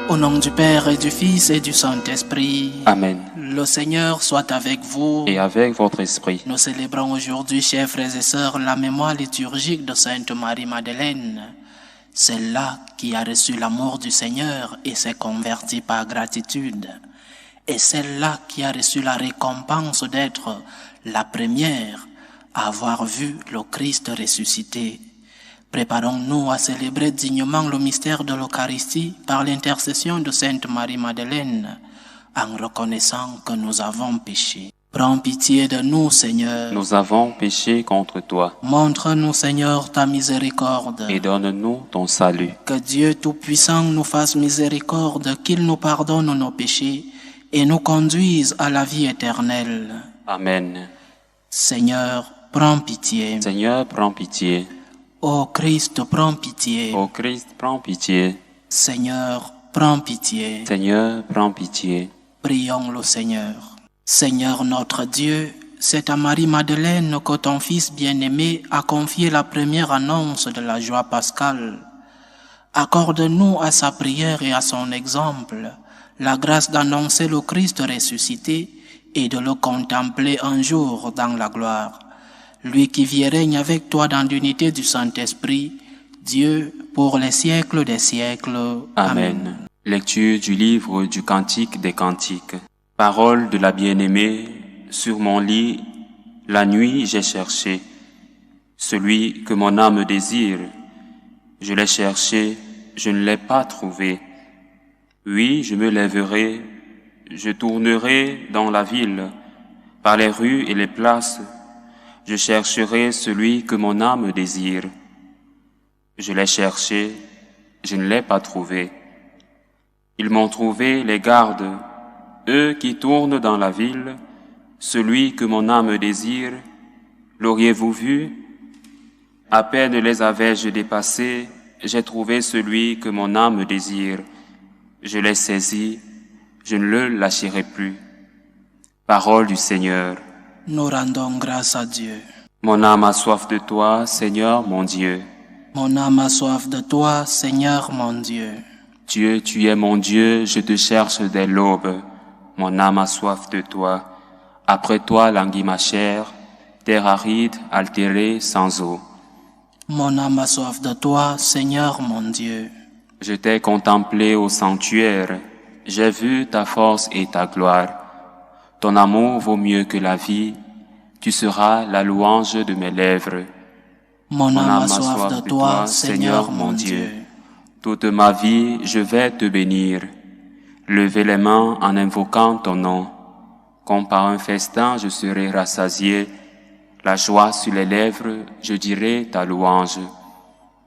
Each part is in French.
Au nom du Père et du Fils et du Saint-Esprit. Amen. Le Seigneur soit avec vous. Et avec votre esprit. Nous célébrons aujourd'hui, chers frères et sœurs, la mémoire liturgique de Sainte Marie-Madeleine. Celle-là qui a reçu l'amour du Seigneur et s'est convertie par gratitude. Et celle-là qui a reçu la récompense d'être la première à avoir vu le Christ ressuscité. Préparons-nous à célébrer dignement le mystère de l'Eucharistie par l'intercession de Sainte Marie-Madeleine, en reconnaissant que nous avons péché. Prends pitié de nous, Seigneur. Nous avons péché contre toi. Montre-nous, Seigneur, ta miséricorde. Et donne-nous ton salut. Que Dieu Tout-Puissant nous fasse miséricorde, qu'il nous pardonne nos péchés et nous conduise à la vie éternelle. Amen. Seigneur, prends pitié. Seigneur, prends pitié. Ô Christ, prends pitié. Ô Christ, prends pitié. Seigneur, prends pitié. Seigneur, prends pitié. Prions le Seigneur. Seigneur notre Dieu, c'est à Marie-Madeleine que ton Fils bien-aimé a confié la première annonce de la joie pascale. Accorde-nous à sa prière et à son exemple la grâce d'annoncer le Christ ressuscité et de le contempler un jour dans la gloire. Lui qui vit et règne avec toi dans l'unité du Saint-Esprit, Dieu, pour les siècles des siècles. Amen. Lecture du livre du Cantique des Cantiques. Parole de la bien-aimée, sur mon lit, la nuit j'ai cherché. Celui que mon âme désire, je l'ai cherché, je ne l'ai pas trouvé. Oui, je me lèverai, je tournerai dans la ville, par les rues et les places, je chercherai celui que mon âme désire. Je l'ai cherché, je ne l'ai pas trouvé. Ils m'ont trouvé les gardes, eux qui tournent dans la ville, celui que mon âme désire. L'auriez-vous vu? À peine les avais-je dépassés, j'ai trouvé celui que mon âme désire. Je l'ai saisi, je ne le lâcherai plus. Parole du Seigneur. Nous rendons grâce à Dieu. Mon âme a soif de toi, Seigneur mon Dieu. Mon âme a soif de toi, Seigneur mon Dieu. Dieu, tu es mon Dieu, je te cherche dès l'aube. Mon âme a soif de toi. Après toi languit ma chair, terre aride, altérée, sans eau. Mon âme a soif de toi, Seigneur mon Dieu. Je t'ai contemplé au sanctuaire, j'ai vu ta force et ta gloire. Ton amour vaut mieux que la vie, tu seras la louange de mes lèvres. Mon âme a soif de toi, Seigneur mon Dieu. Toute ma vie, je vais te bénir. Levez les mains en invoquant ton nom. Comme par un festin, je serai rassasié. La joie sur les lèvres, je dirai ta louange.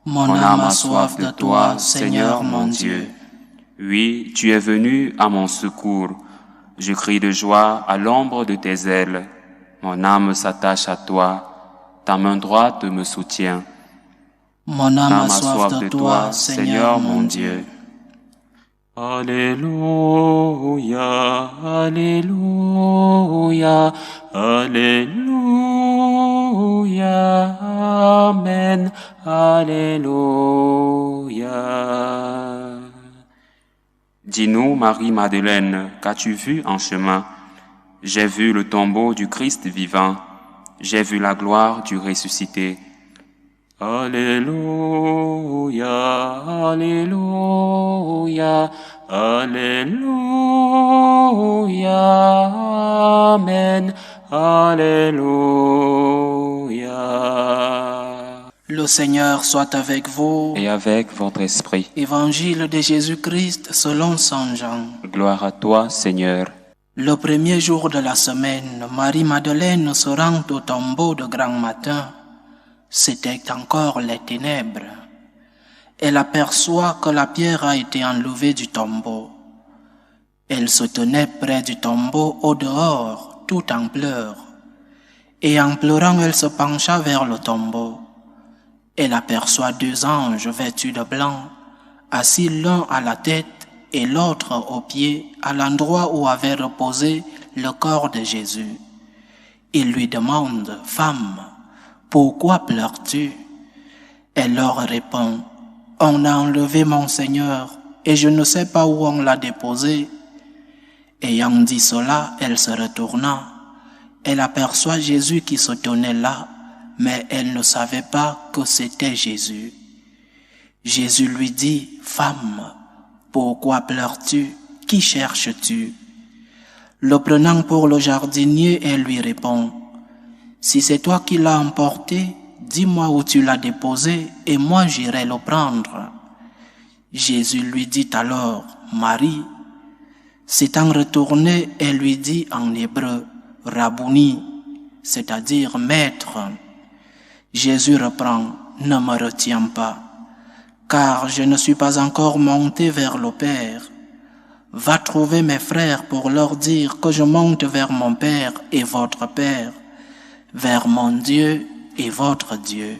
Mon âme a soif de toi, Seigneur mon Dieu. Oui, tu es venu à mon secours. Je crie de joie à l'ombre de tes ailes. Mon âme s'attache à toi. Ta main droite me soutient. Mon âme a soif de toi, Seigneur mon Dieu. Alléluia, Alléluia, Alléluia, Amen, Alléluia. Dis-nous, Marie-Madeleine, qu'as-tu vu en chemin? J'ai vu le tombeau du Christ vivant, j'ai vu la gloire du ressuscité. Alléluia, Alléluia, Alléluia, Amen, Alléluia. Le Seigneur soit avec vous. Et avec votre esprit. Évangile de Jésus-Christ selon Saint Jean. Gloire à toi, Seigneur. Le premier jour de la semaine, Marie-Madeleine se rend au tombeau de grand matin. C'était encore les ténèbres. Elle aperçoit que la pierre a été enlevée du tombeau. Elle se tenait près du tombeau au dehors, tout en pleurs. Et en pleurant, elle se pencha vers le tombeau. Elle aperçoit deux anges vêtus de blanc, assis l'un à la tête et l'autre aux pieds, à l'endroit où avait reposé le corps de Jésus. Ils lui demandent, « Femme, pourquoi pleures-tu » Elle leur répond, « On a enlevé mon Seigneur, et je ne sais pas où on l'a déposé. Ayant dit cela, elle se retourna. Elle aperçoit Jésus qui se tenait là, mais elle ne savait pas que c'était Jésus. Jésus lui dit, « Femme, pourquoi pleures-tu? Qui cherches-tu » Le prenant pour le jardinier, elle lui répond, « Si c'est toi qui l'as emporté, dis-moi où tu l'as déposé et moi j'irai le prendre. » Jésus lui dit alors, « Marie ». S'étant retourné, elle lui dit en hébreu, « Rabouni », c'est-à-dire « Maître ». Jésus reprend, « Ne me retiens pas, car je ne suis pas encore monté vers le Père. Va trouver mes frères pour leur dire que je monte vers mon Père et votre Père, vers mon Dieu et votre Dieu. »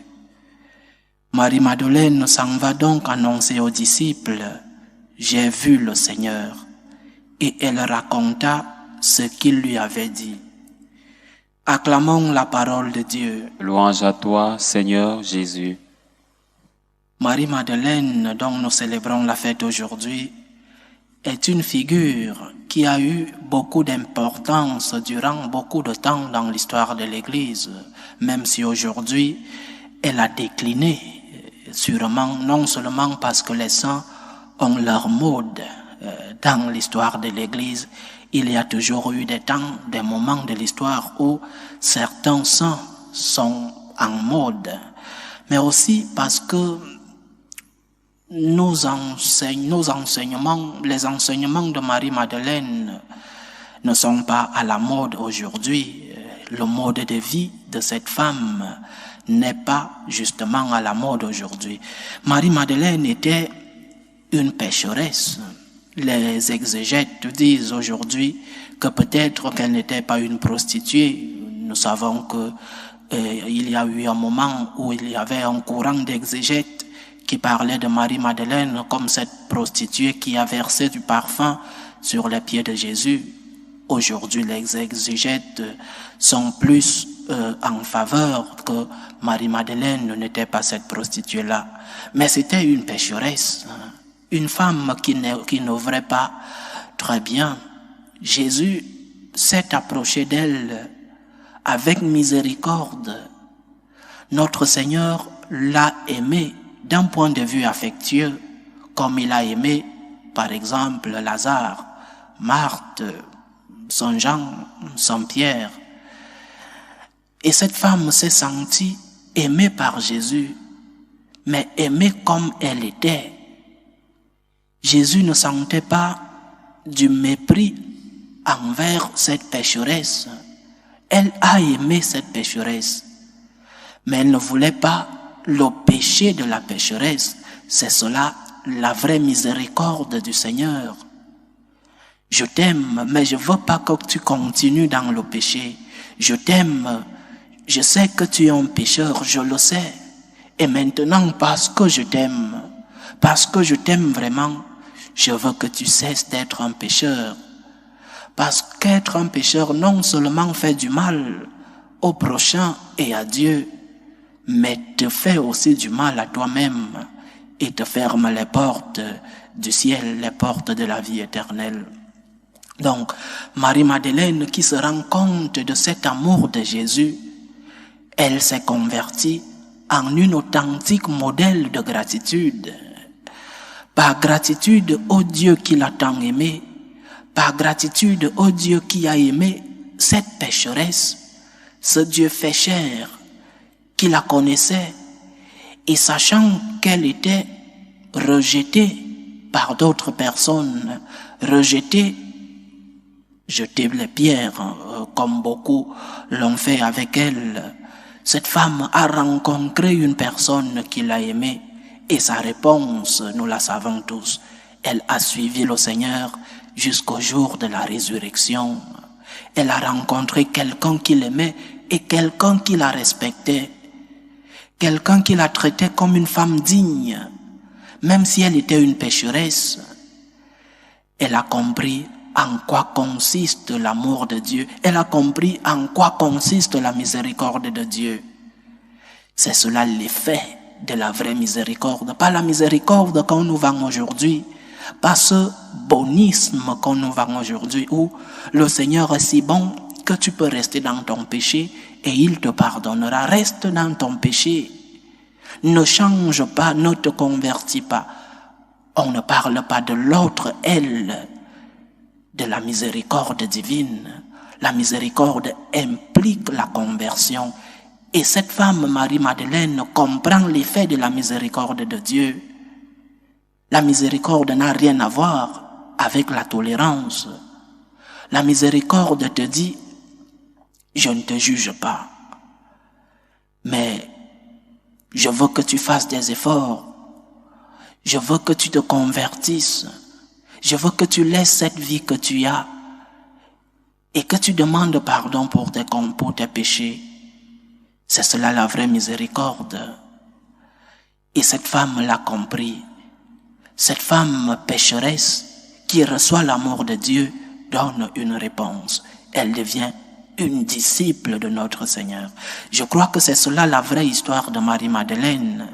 Marie-Madeleine s'en va donc annoncer aux disciples, « J'ai vu le Seigneur. » Et elle raconta ce qu'il lui avait dit. Acclamons la parole de Dieu. Louange à toi, Seigneur Jésus. Marie-Madeleine, dont nous célébrons la fête aujourd'hui, est une figure qui a eu beaucoup d'importance durant beaucoup de temps dans l'histoire de l'Église, même si aujourd'hui elle a décliné, sûrement non seulement parce que les saints ont leur mode. Dans l'histoire de l'Église, il y a toujours eu des temps, des moments de l'histoire où certains saints sont en mode, mais aussi parce que les enseignements de Marie-Madeleine ne sont pas à la mode aujourd'hui. Le mode de vie de cette femme n'est pas justement à la mode aujourd'hui. Marie-Madeleine était une pécheresse. Les exégètes disent aujourd'hui que peut-être qu'elle n'était pas une prostituée. Nous savons que il y a eu un moment où il y avait un courant d'exégètes qui parlait de Marie-Madeleine comme cette prostituée qui a versé du parfum sur les pieds de Jésus. Aujourd'hui, les exégètes sont plus en faveur que Marie-Madeleine n'était pas cette prostituée-là. Mais c'était une pécheresse. Une femme qui n'œuvrait pas très bien. Jésus s'est approché d'elle avec miséricorde. Notre Seigneur l'a aimée d'un point de vue affectueux, comme il a aimé, par exemple, Lazare, Marthe, Saint Jean, Saint Pierre. Et cette femme s'est sentie aimée par Jésus, mais aimée comme elle était. Jésus ne sentait pas du mépris envers cette pécheresse. Elle a aimé cette pécheresse, mais elle ne voulait pas le péché de la pécheresse. C'est cela la vraie miséricorde du Seigneur. Je t'aime, mais je ne veux pas que tu continues dans le péché. Je t'aime, je sais que tu es un pécheur, je le sais. Et maintenant, parce que je t'aime vraiment, je veux que tu cesses d'être un pécheur. Parce qu'être un pécheur non seulement fait du mal au prochain et à Dieu, mais te fait aussi du mal à toi-même et te ferme les portes du ciel, les portes de la vie éternelle. Donc, Marie-Madeleine qui se rend compte de cet amour de Jésus, elle s'est convertie en une authentique modèle de gratitude. Par gratitude au Dieu qui l'a tant aimé, par gratitude au Dieu qui a aimé cette pécheresse, ce Dieu fait chair, qui la connaissait, et sachant qu'elle était rejetée par d'autres personnes, rejetée, jetée les pierres, comme beaucoup l'ont fait avec elle, cette femme a rencontré une personne qui l'a aimée, et sa réponse, nous la savons tous, elle a suivi le Seigneur jusqu'au jour de la résurrection. Elle a rencontré quelqu'un qui l'aimait et quelqu'un qui la respectait. Quelqu'un qui la traitait comme une femme digne, même si elle était une pécheresse. Elle a compris en quoi consiste l'amour de Dieu. Elle a compris en quoi consiste la miséricorde de Dieu. C'est cela l'effet de la vraie miséricorde. Pas la miséricorde qu'on nous vend aujourd'hui, pas ce bonisme qu'on nous vend aujourd'hui où le Seigneur est si bon que tu peux rester dans ton péché et il te pardonnera. Reste dans ton péché. Ne change pas, ne te convertis pas. On ne parle pas de l'autre aile de la miséricorde divine. La miséricorde implique la conversion. Et cette femme, Marie-Madeleine, comprend l'effet de la miséricorde de Dieu. La miséricorde n'a rien à voir avec la tolérance. La miséricorde te dit, je ne te juge pas, mais je veux que tu fasses des efforts. Je veux que tu te convertisses. Je veux que tu laisses cette vie que tu as et que tu demandes pardon pour tes péchés. C'est cela la vraie miséricorde. Et cette femme l'a compris. Cette femme pécheresse qui reçoit l'amour de Dieu donne une réponse. Elle devient une disciple de notre Seigneur. Je crois que c'est cela la vraie histoire de Marie-Madeleine.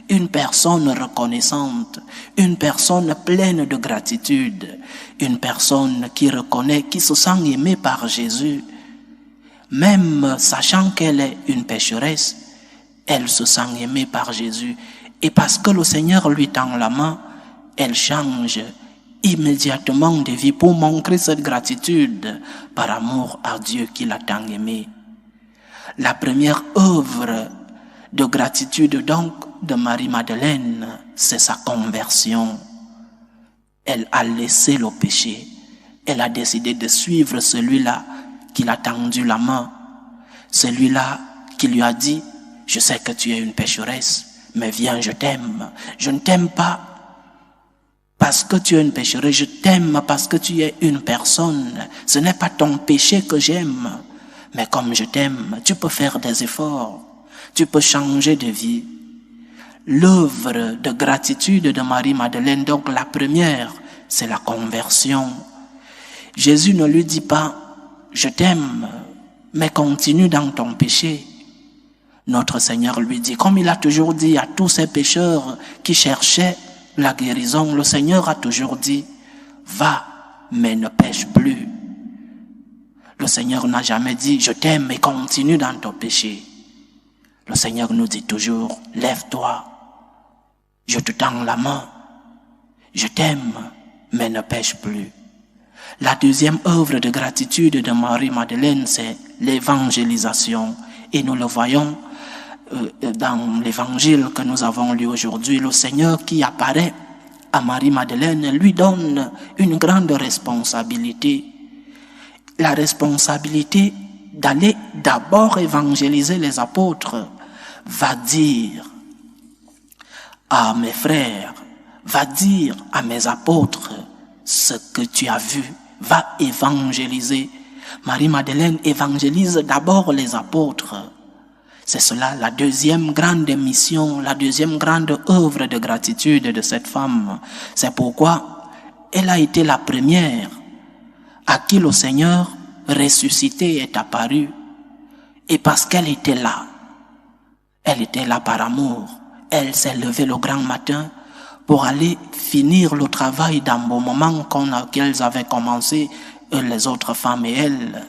Une personne reconnaissante, une personne pleine de gratitude, une personne qui reconnaît, qui se sent aimée par Jésus. Même sachant qu'elle est une pécheresse, elle se sent aimée par Jésus. Et parce que le Seigneur lui tend la main, elle change immédiatement de vie pour montrer cette gratitude par amour à Dieu qui l'a tant aimée. La première œuvre de gratitude donc de Marie-Madeleine, c'est sa conversion. Elle a laissé le péché. Elle a décidé de suivre celui-là qui l'a tendu la main. Celui-là qui lui a dit, je sais que tu es une pécheresse, mais viens, je t'aime. Je ne t'aime pas parce que tu es une pécheresse, je t'aime parce que tu es une personne. Ce n'est pas ton péché que j'aime, mais comme je t'aime, tu peux faire des efforts, tu peux changer de vie. L'œuvre de gratitude de Marie-Madeleine, donc la première, c'est la conversion. Jésus ne lui dit pas, je t'aime, mais continue dans ton péché. Notre Seigneur lui dit, comme il a toujours dit à tous ces pécheurs qui cherchaient la guérison, le Seigneur a toujours dit, va, mais ne pêche plus. Le Seigneur n'a jamais dit, je t'aime et continue dans ton péché. Le Seigneur nous dit toujours, lève-toi, je te tends la main, je t'aime, mais ne pêche plus. La deuxième œuvre de gratitude de Marie-Madeleine, c'est l'évangélisation. Et nous le voyons dans l'évangile que nous avons lu aujourd'hui. Le Seigneur qui apparaît à Marie-Madeleine lui donne une grande responsabilité. La responsabilité d'aller d'abord évangéliser les apôtres. Va dire à mes frères, va dire à mes apôtres ce que tu as vu. Va évangéliser. Marie-Madeleine évangélise d'abord les apôtres. C'est cela la deuxième grande mission, la deuxième grande œuvre de gratitude de cette femme. C'est pourquoi elle a été la première à qui le Seigneur ressuscité est apparu. Et parce qu'elle était là par amour. Elle s'est levée le grand matin pour aller finir le travail d'embaumement qu'elles avaient commencé, les autres femmes et elle.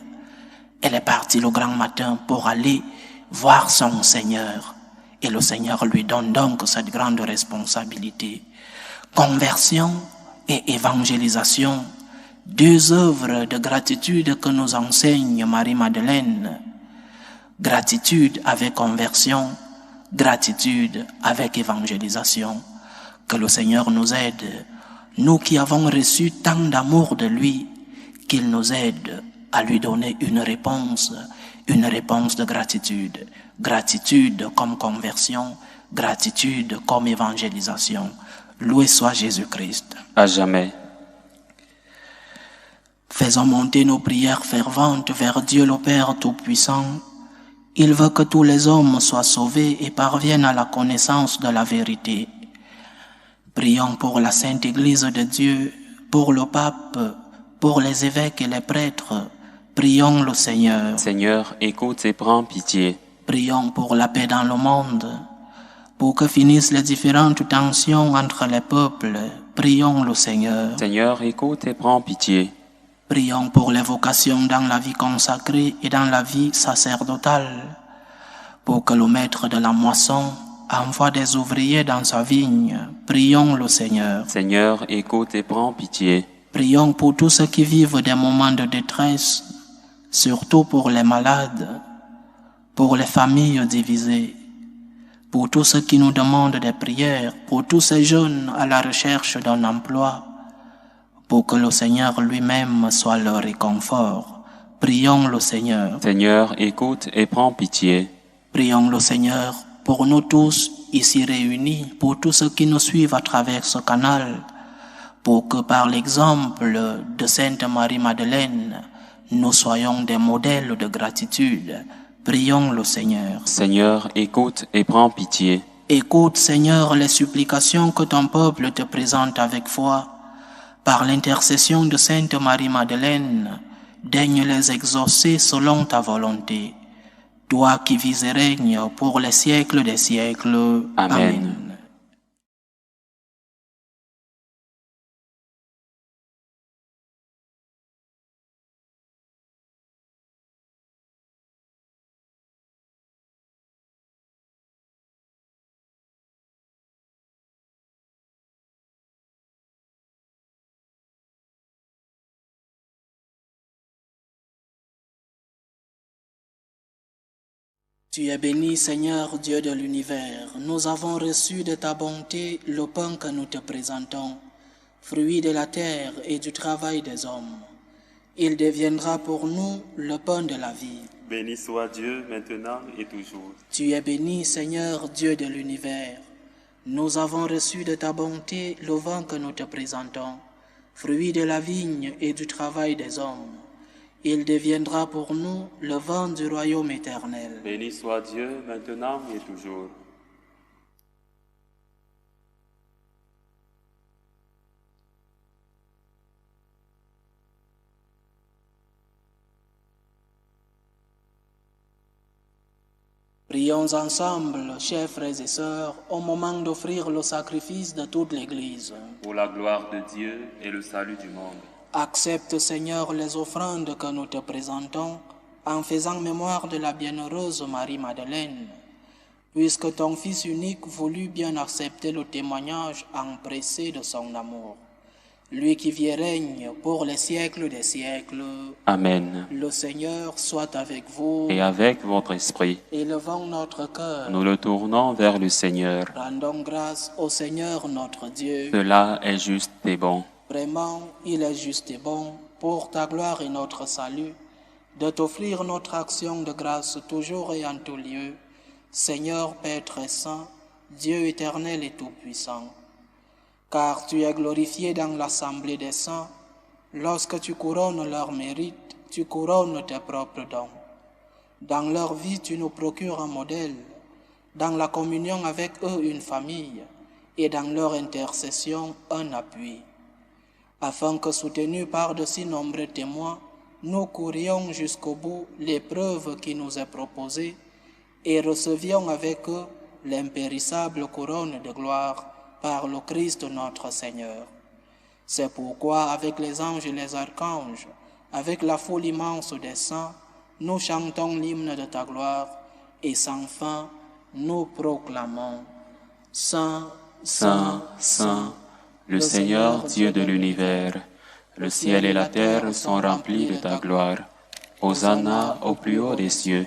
Elle est partie le grand matin pour aller voir son Seigneur. Et le Seigneur lui donne donc cette grande responsabilité. Conversion et évangélisation, deux œuvres de gratitude que nous enseigne Marie-Madeleine. Gratitude avec conversion, gratitude avec évangélisation. Que le Seigneur nous aide, nous qui avons reçu tant d'amour de lui, qu'il nous aide à lui donner une réponse de gratitude. Gratitude comme conversion, gratitude comme évangélisation. Loué soit Jésus-Christ. À jamais. Faisons monter nos prières ferventes vers Dieu le Père Tout-Puissant. Il veut que tous les hommes soient sauvés et parviennent à la connaissance de la vérité. Prions pour la Sainte Église de Dieu, pour le pape, pour les évêques et les prêtres. Prions le Seigneur. Seigneur, écoute et prends pitié. Prions pour la paix dans le monde, pour que finissent les différentes tensions entre les peuples Prions le Seigneur. Seigneur, écoute et prends pitié. Prions pour les vocations dans la vie consacrée et dans la vie sacerdotale, pour que le maître de la moisson envoie des ouvriers dans sa vigne. Prions le Seigneur. Seigneur, écoute et prends pitié. Prions pour tous ceux qui vivent des moments de détresse, surtout pour les malades, pour les familles divisées, pour tous ceux qui nous demandent des prières, pour tous ces jeunes à la recherche d'un emploi, pour que le Seigneur lui-même soit leur réconfort. Prions le Seigneur. Seigneur, écoute et prends pitié. Prions le Seigneur pour nous tous ici réunis, pour tous ceux qui nous suivent à travers ce canal, pour que par l'exemple de Sainte Marie-Madeleine, nous soyons des modèles de gratitude. Prions le Seigneur. Seigneur, écoute et prends pitié. Écoute, Seigneur, les supplications que ton peuple te présente avec foi. Par l'intercession de Sainte Marie-Madeleine, daigne les exaucer selon ta volonté. Toi qui vis et règnes pour les siècles des siècles. Amen. Tu es béni, Seigneur, Dieu de l'univers. Nous avons reçu de ta bonté le pain que nous te présentons, fruit de la terre et du travail des hommes. Il deviendra pour nous le pain de la vie. Béni soit Dieu maintenant et toujours. Tu es béni, Seigneur, Dieu de l'univers. Nous avons reçu de ta bonté le vin que nous te présentons, fruit de la vigne et du travail des hommes. Il deviendra pour nous le vin du royaume éternel. Béni soit Dieu maintenant et toujours. Prions ensemble, chers frères et sœurs, au moment d'offrir le sacrifice de toute l'Église. Pour la gloire de Dieu et le salut du monde. Accepte, Seigneur, les offrandes que nous te présentons, en faisant mémoire de la bienheureuse Marie-Madeleine, puisque ton Fils unique voulut bien accepter le témoignage empressé de son amour. Lui qui vit et règne pour les siècles des siècles. Amen. Le Seigneur soit avec vous. Et avec votre esprit. Élevons notre cœur. Nous le tournons vers le Seigneur. Rendons grâce au Seigneur notre Dieu. Cela est juste et bon. Vraiment, il est juste et bon, pour ta gloire et notre salut, de t'offrir notre action de grâce toujours et en tout lieu, Seigneur Père très saint, Dieu éternel et tout-puissant. Car tu es glorifié dans l'assemblée des saints, lorsque tu couronnes leurs mérites, tu couronnes tes propres dons. Dans leur vie, tu nous procures un modèle, dans la communion avec eux une famille, et dans leur intercession un appui. Afin que, soutenus par de si nombreux témoins, nous courions jusqu'au bout l'épreuve qui nous est proposée et recevions avec eux l'impérissable couronne de gloire par le Christ notre Seigneur. C'est pourquoi, avec les anges et les archanges, avec la foule immense des saints, nous chantons l'hymne de ta gloire et sans fin, nous proclamons « Saint, Saint, Saint, le Seigneur Dieu de l'univers, le ciel et la terre sont remplis de ta gloire. Hosanna au plus haut des cieux.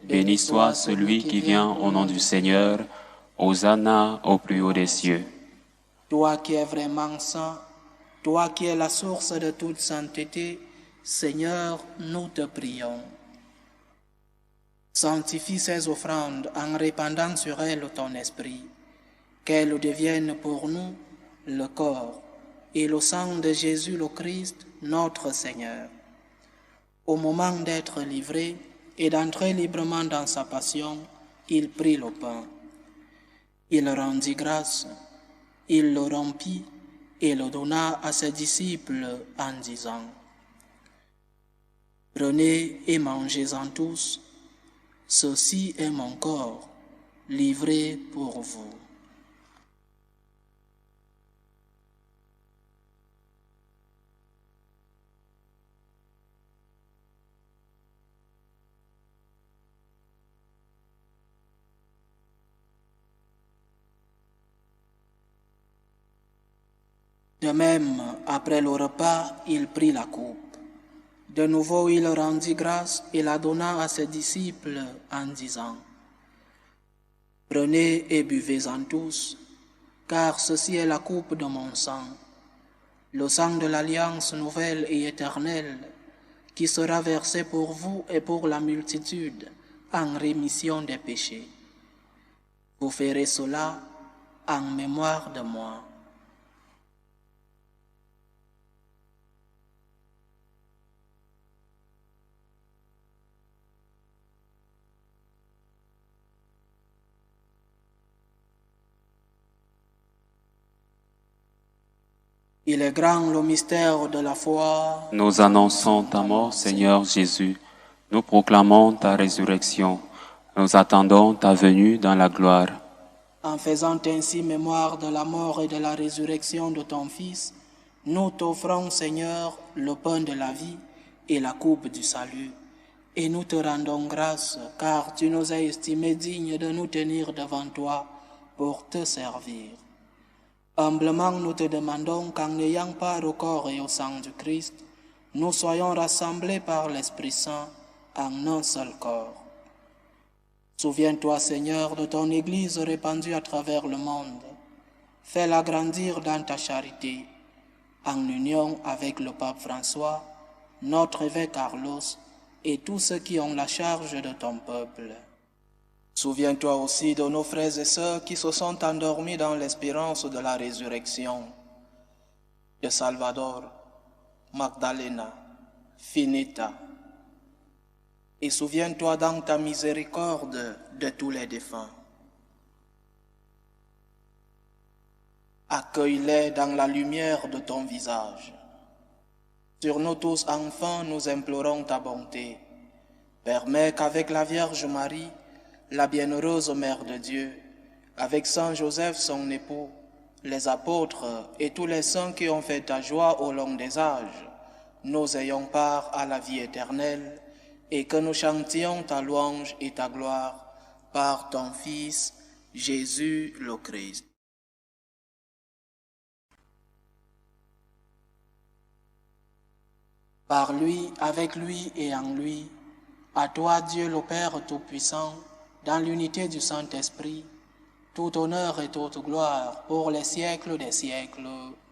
Béni soit celui qui vient au nom du Seigneur. Hosanna au plus haut des cieux. » Toi qui es vraiment saint, toi qui es la source de toute sainteté, Seigneur, nous te prions. Sanctifie ces offrandes en répandant sur elles ton esprit, qu'elles deviennent pour nous le corps et le sang de Jésus le Christ, notre Seigneur. Au moment d'être livré et d'entrer librement dans sa passion, il prit le pain. Il rendit grâce, il le rompit et le donna à ses disciples en disant « Prenez et mangez-en tous, ceci est mon corps, livré pour vous. » De même, après le repas, il prit la coupe. De nouveau, il rendit grâce et la donna à ses disciples en disant, « Prenez et buvez-en tous, car ceci est la coupe de mon sang, le sang de l'alliance nouvelle et éternelle, qui sera versé pour vous et pour la multitude en rémission des péchés. Vous ferez cela en mémoire de moi. » Il est grand le mystère de la foi. Nous annonçons ta mort, Seigneur Jésus. Nous proclamons ta résurrection. Nous attendons ta venue dans la gloire. En faisant ainsi mémoire de la mort et de la résurrection de ton Fils, nous t'offrons, Seigneur, le pain de la vie et la coupe du salut. Et nous te rendons grâce, car tu nous as estimés dignes de nous tenir devant toi pour te servir. Humblement, nous te demandons qu'en n'ayant part au corps et au sang du Christ, nous soyons rassemblés par l'Esprit Saint en un seul corps. Souviens-toi, Seigneur, de ton Église répandue à travers le monde. Fais-la grandir dans ta charité, en union avec le pape François, notre évêque Carlos et tous ceux qui ont la charge de ton peuple. Souviens-toi aussi de nos frères et sœurs qui se sont endormis dans l'espérance de la résurrection, de Salvador, Magdalena, Finita. Et souviens-toi dans ta miséricorde de tous les défunts. Accueille-les dans la lumière de ton visage. Sur nous tous, enfin, nous implorons ta bonté. Permets qu'avec la Vierge Marie, la bienheureuse Mère de Dieu, avec Saint Joseph son époux, les apôtres et tous les saints qui ont fait ta joie au long des âges, nous ayons part à la vie éternelle et que nous chantions ta louange et ta gloire par ton Fils, Jésus le Christ. Par lui, avec lui et en lui, à toi Dieu le Père Tout-Puissant, dans l'unité du Saint-Esprit, tout honneur et toute gloire pour les siècles des siècles.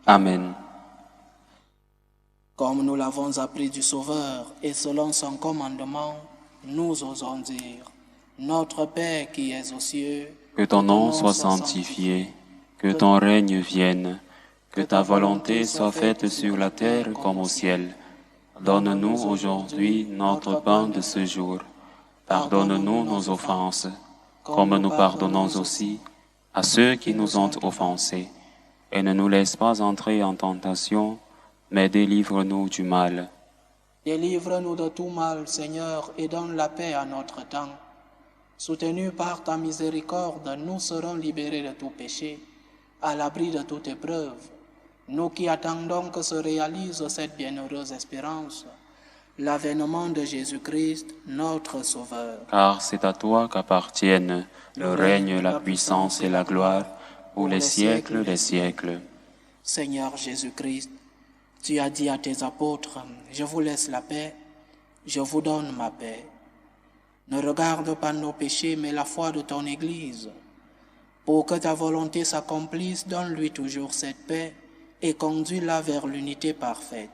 Amen. Comme nous l'avons appris du Sauveur et selon son commandement, nous osons dire, notre Père qui es aux cieux, que ton nom soit sanctifié, que ton règne vienne, que ta volonté soit faite sur la terre comme au ciel. Donne-nous aujourd'hui notre pain de ce jour. Pardonne-nous nos offenses, comme nous pardonnons aussi à ceux qui nous ont offensés. Et ne nous laisse pas entrer en tentation, mais délivre-nous du mal. Délivre-nous de tout mal, Seigneur, et donne la paix à notre temps. Soutenus par ta miséricorde, nous serons libérés de tout péché, à l'abri de toute épreuve. Nous qui attendons que se réalise cette bienheureuse espérance, l'avènement de Jésus-Christ, notre Sauveur. Car c'est à toi qu'appartiennent le règne, la puissance et la gloire pour les siècles des siècles. Seigneur Jésus-Christ, tu as dit à tes apôtres, « Je vous laisse la paix, je vous donne ma paix. » Ne regarde pas nos péchés, mais la foi de ton Église. Pour que ta volonté s'accomplisse, donne-lui toujours cette paix et conduis-la vers l'unité parfaite.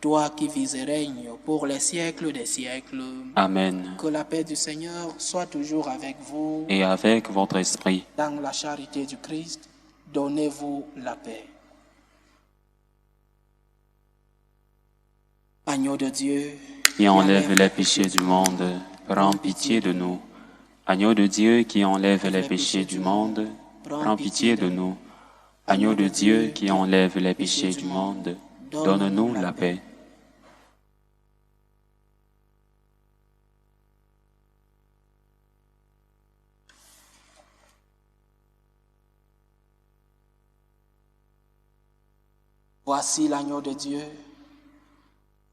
Toi qui vis et règnes pour les siècles des siècles. Amen. Que la paix du Seigneur soit toujours avec vous. Et avec votre esprit. Dans la charité du Christ, donnez-vous la paix. Agneau de Dieu, qui enlève les péchés du monde, prends pitié de nous. Agneau de Dieu qui enlève les péchés du monde, prends pitié de nous. Agneau de Dieu qui enlève les péchés du monde, donne-nous la paix. Voici l'agneau de Dieu.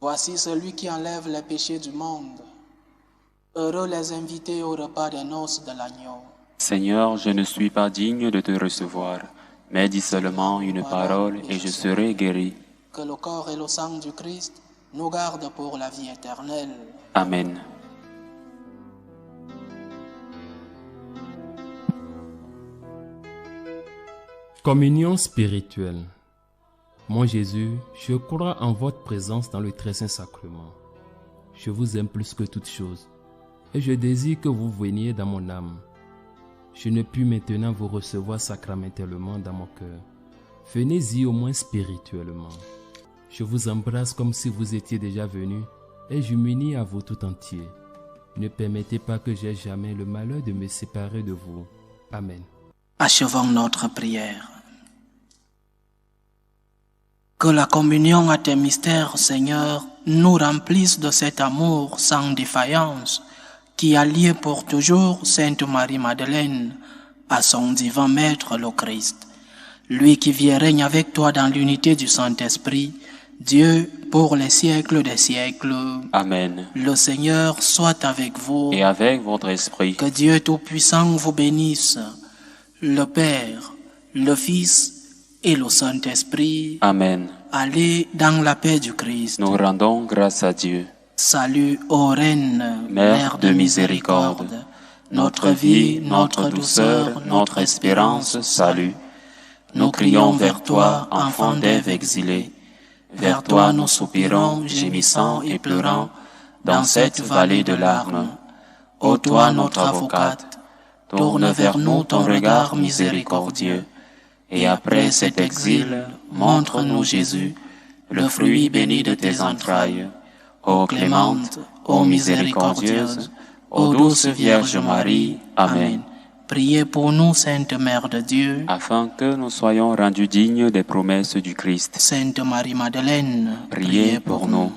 Voici celui qui enlève les péchés du monde. Heureux les invités au repas des noces de l'agneau. Seigneur, je ne suis pas digne de te recevoir, mais dis seulement une parole et je serai guéri. Que le corps et le sang du Christ nous gardent pour la vie éternelle. Amen. Communion spirituelle. Mon Jésus, je crois en votre présence dans le très saint sacrement. Je vous aime plus que toute chose et je désire que vous veniez dans mon âme. Je ne puis maintenant vous recevoir sacramentellement dans mon cœur. Venez-y au moins spirituellement. Je vous embrasse comme si vous étiez déjà venu et je m'unis à vous tout entier. Ne permettez pas que j'aie jamais le malheur de me séparer de vous. Amen. Achevons notre prière. Que la communion à tes mystères, Seigneur, nous remplisse de cet amour sans défaillance qui a lié pour toujours Sainte Marie-Madeleine à son divin Maître le Christ. Lui qui vit et règne avec toi dans l'unité du Saint-Esprit, Dieu pour les siècles des siècles. Amen. Le Seigneur soit avec vous. Et avec votre esprit. Que Dieu Tout-Puissant vous bénisse, le Père, le Fils et le Saint-Esprit. Amen. Allez dans la paix du Christ. Nous rendons grâce à Dieu. Salut, ô Reine, Mère de miséricorde, notre vie, notre douceur, notre espérance, salut. Nous crions vers toi, enfant d'Ève exilée. Vers toi nous soupirons, gémissant et pleurant, dans cette vallée de larmes. Ô toi, notre avocate, tourne vers nous ton regard miséricordieux. Et après cet exil, montre-nous Jésus, le fruit béni de tes entrailles. Ô clémente, ô miséricordieuse, ô douce Vierge Marie. Amen. Priez pour nous, Sainte Mère de Dieu, Afin que nous soyons rendus dignes des promesses du Christ. Sainte Marie-Madeleine, Priez pour nous.